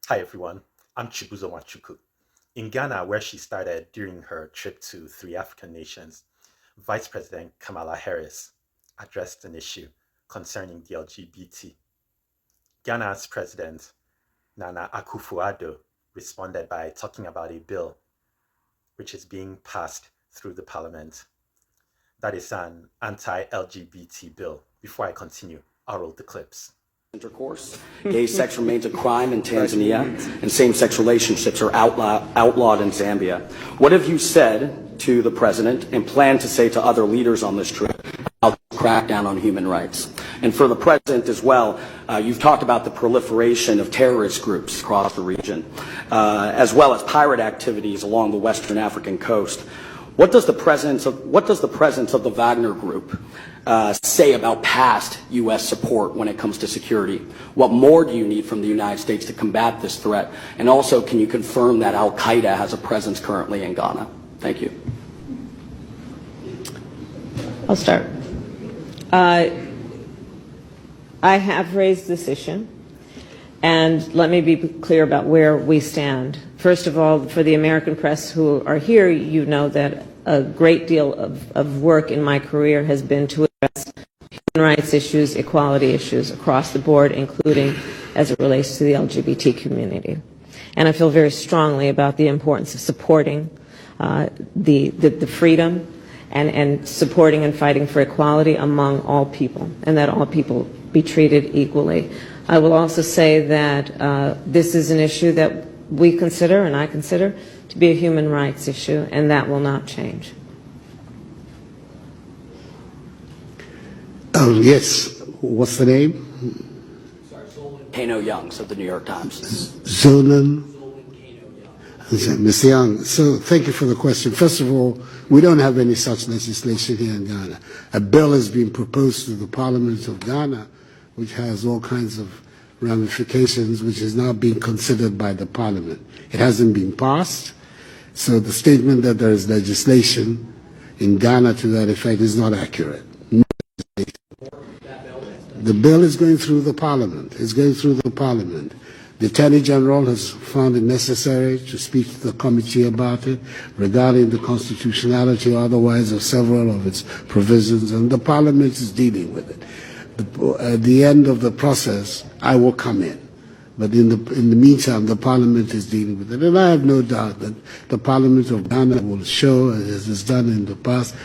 Hi everyone, I'm Chibuzo Wachuku. In Ghana, where she started during her trip to three African nations, Vice President Kamala Harris addressed an issue concerning the LGBT. Ghana's President Nana Akufo-Addo responded by talking about a bill which is being passed through the parliament. That is an anti-LGBT bill. Before I continue, I'll roll the clips. Intercourse. Gay sex remains a crime in Tanzania, and same-sex relationships are outlawed in Zambia. What have you said to the president and plan to say to other leaders on this trip about the crackdown on human rights? And for the president as well, you've talked about the proliferation of terrorist groups across the region, as well as pirate activities along the Western African coast. What does the presence of the Wagner Group say about past U.S. support when it comes to security? What more do you need from the United States to combat this threat? And also, can you confirm that Al-Qaeda has a presence currently in Ghana? Thank you. I'll start. I have raised this issue, and let me be clear about where we stand. First of all, for the American press who are here, you know that a great deal of work in my career has been to address human rights issues, equality issues across the board, including as it relates to the LGBT community. And I feel very strongly about the importance of supporting the freedom and supporting and fighting for equality among all people, and that all people be treated equally. I will also say that this is an issue that we consider, and I consider, to be a human rights issue, and that will not change. Oh, yes. What's the name? Sorry, Kano Youngs of the New York Times. Zolan. Ms. Young, so thank you for the question. First of all, we don't have any such legislation here in Ghana. A bill has been proposed to the Parliament of Ghana, which has all kinds of ramifications, which is now being considered by the Parliament. It hasn't been passed, so the statement that there is legislation in Ghana to that effect is not accurate. The bill is going through the Parliament. It's going through the Parliament. The Attorney General has found it necessary to speak to the committee about it regarding the constitutionality or otherwise of several of its provisions, and the Parliament is dealing with it. At the end of the process, I will come in. But in the meantime, the Parliament is dealing with it. And I have no doubt that the Parliament of Ghana will show, as it's done in the past,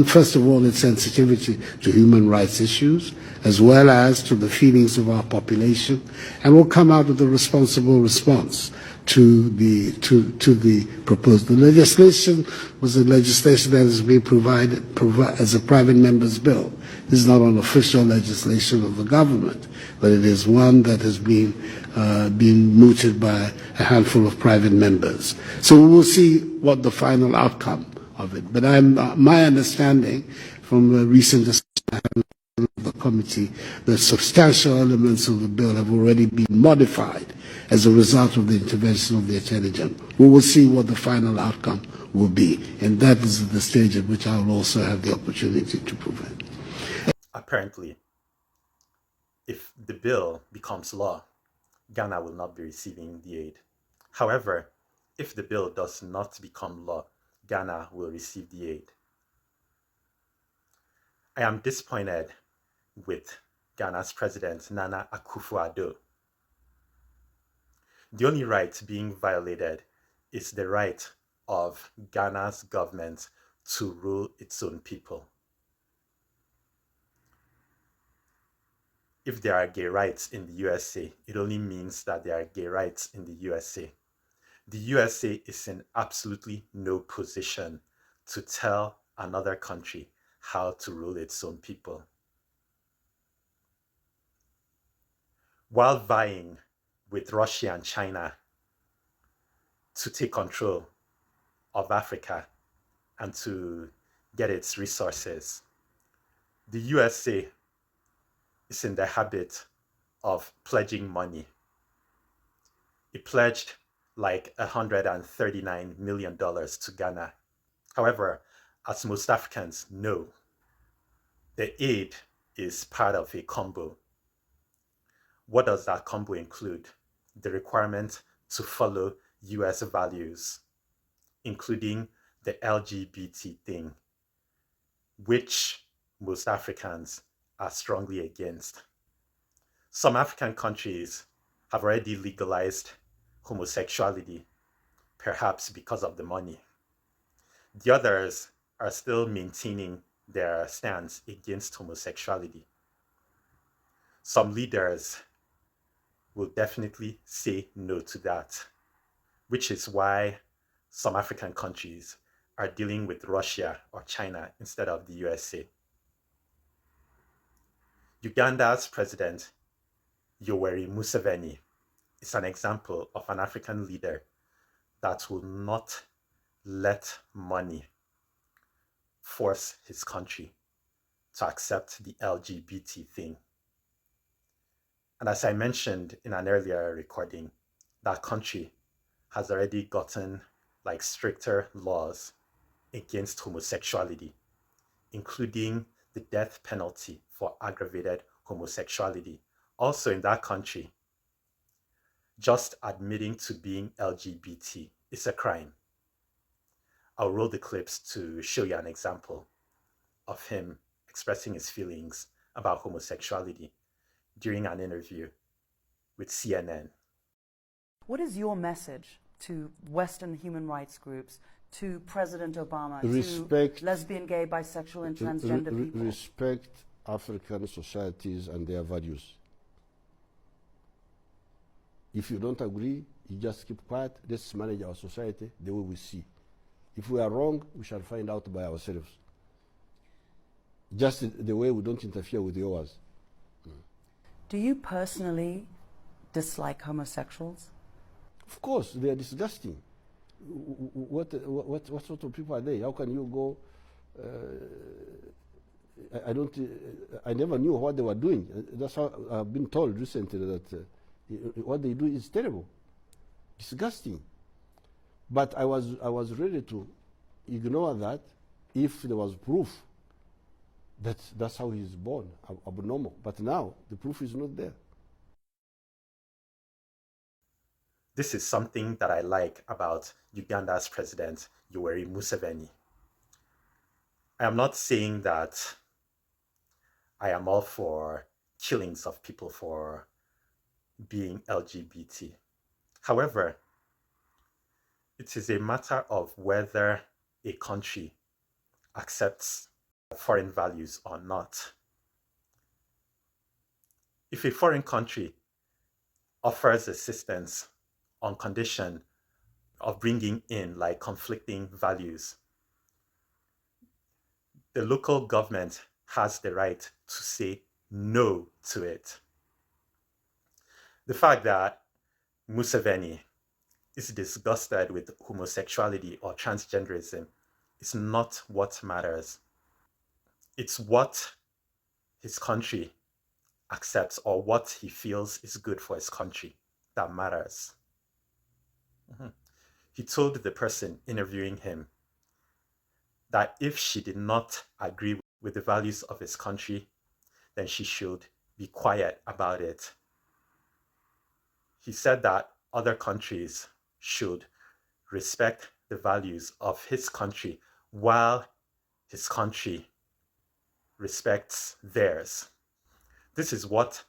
first of all, its sensitivity to human rights issues, as well as to the feelings of our population, and will come out with a responsible response to the proposed. The legislation was a legislation that has been provided as a private member's bill. This is not an official legislation of the government, but it is one that has been mooted by a handful of private members. So we will see what the final outcome of it. But my understanding from a recent discussion of the committee, the substantial elements of the bill have already been modified as a result of the intervention of the Attorney General. We will see what the final outcome will be, and that is the stage at which I will also have the opportunity to prevent. Apparently, if the bill becomes law, Ghana will not be receiving the aid. However, if the bill does not become law, Ghana will receive the aid. I am disappointed with Ghana's President Nana Akufo-Addo. The only right being violated is the right of Ghana's government to rule its own people. If there are gay rights in the USA, it only means that there are gay rights in the USA. The USA is in absolutely no position to tell another country how to rule its own people. While vying with Russia and China to take control of Africa and to get its resources, the USA is in the habit of pledging money. It pledged like $139 million to Ghana. However, as most Africans know, the aid is part of a combo. What does that combo include? the requirement to follow US values, including the LGBT thing, which most Africans are strongly against. Some African countries have already legalized homosexuality, perhaps because of the money. The others are still maintaining their stance against homosexuality. Some leaders will definitely say no to that, which is why some African countries are dealing with Russia or China instead of the USA. Uganda's president, Yoweri Museveni, is an example of an African leader that will not let money force his country to accept the LGBT thing. And as I mentioned in an earlier recording, that country has already gotten like stricter laws against homosexuality, including the death penalty for aggravated homosexuality. Also in that country, just admitting to being LGBT is a crime. I'll roll the clips to show you an example of him expressing his feelings about homosexuality during an interview with CNN. What is your message to Western human rights groups, to President Obama, Respect, to lesbian, gay, bisexual, and transgender people? Respect African societies and their values. If you don't agree, you just keep quiet. Let's manage our society the way we see. If we are wrong, we shall find out by ourselves. Just the way we don't interfere with yours. Do you personally dislike homosexuals? Of course, they are disgusting. What sort of people are they? How can you go? I never knew what they were doing. That's how I've been told recently that what they do is terrible, disgusting. But I was ready to ignore that if there was proof that that's how he's born, abnormal. But now the proof is not there. This is something that I like about Uganda's president, Yoweri Museveni. I am not saying that I am all for killings of people for being LGBT. However, it is a matter of whether a country accepts foreign values or not. If a foreign country offers assistance on condition of bringing in like conflicting values, the local government has the right to say no to it. The fact that Museveni is disgusted with homosexuality or transgenderism is not what matters. It's what his country accepts or what he feels is good for his country that matters. He told the person interviewing him that if she did not agree with the values of his country, then she should be quiet about it. He said that other countries should respect the values of his country while his country respects theirs. This is what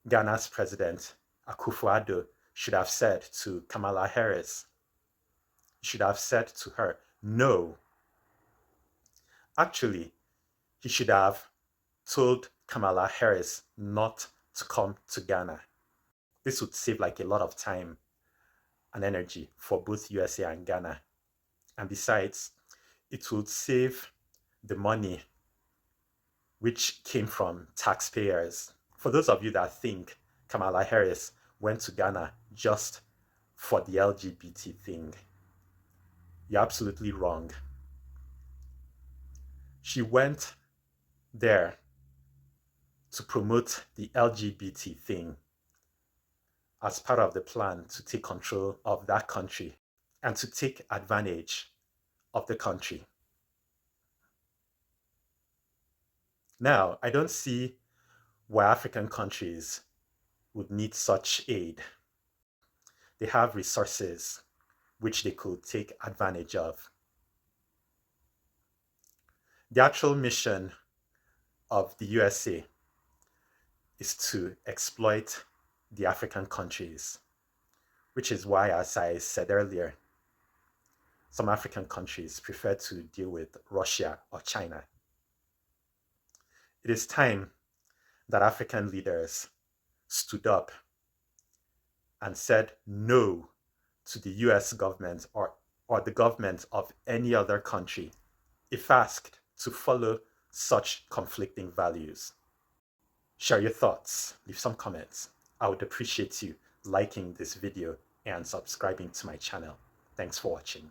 Ghana's president, Akufo-Addo, should have said to Kamala Harris. He should have said to her, no. Actually, he should have told Kamala Harris not to come to Ghana. This would save like a lot of time and energy for both USA and Ghana. And besides, it would save the money which came from taxpayers. For those of you that think Kamala Harris went to Ghana just for the LGBT thing, you're absolutely wrong. She went there to promote the LGBT thing as part of the plan to take control of that country and to take advantage of the country. Now, I don't see why African countries would need such aid. They have resources which they could take advantage of. The actual mission of the USA is to exploit the African countries, which is why, as I said earlier, some African countries prefer to deal with Russia or China. It is time that African leaders stood up and said no to the US government or the government of any other country if asked to follow such conflicting values. Share your thoughts, leave some comments. I would appreciate you liking this video and subscribing to my channel. Thanks for watching.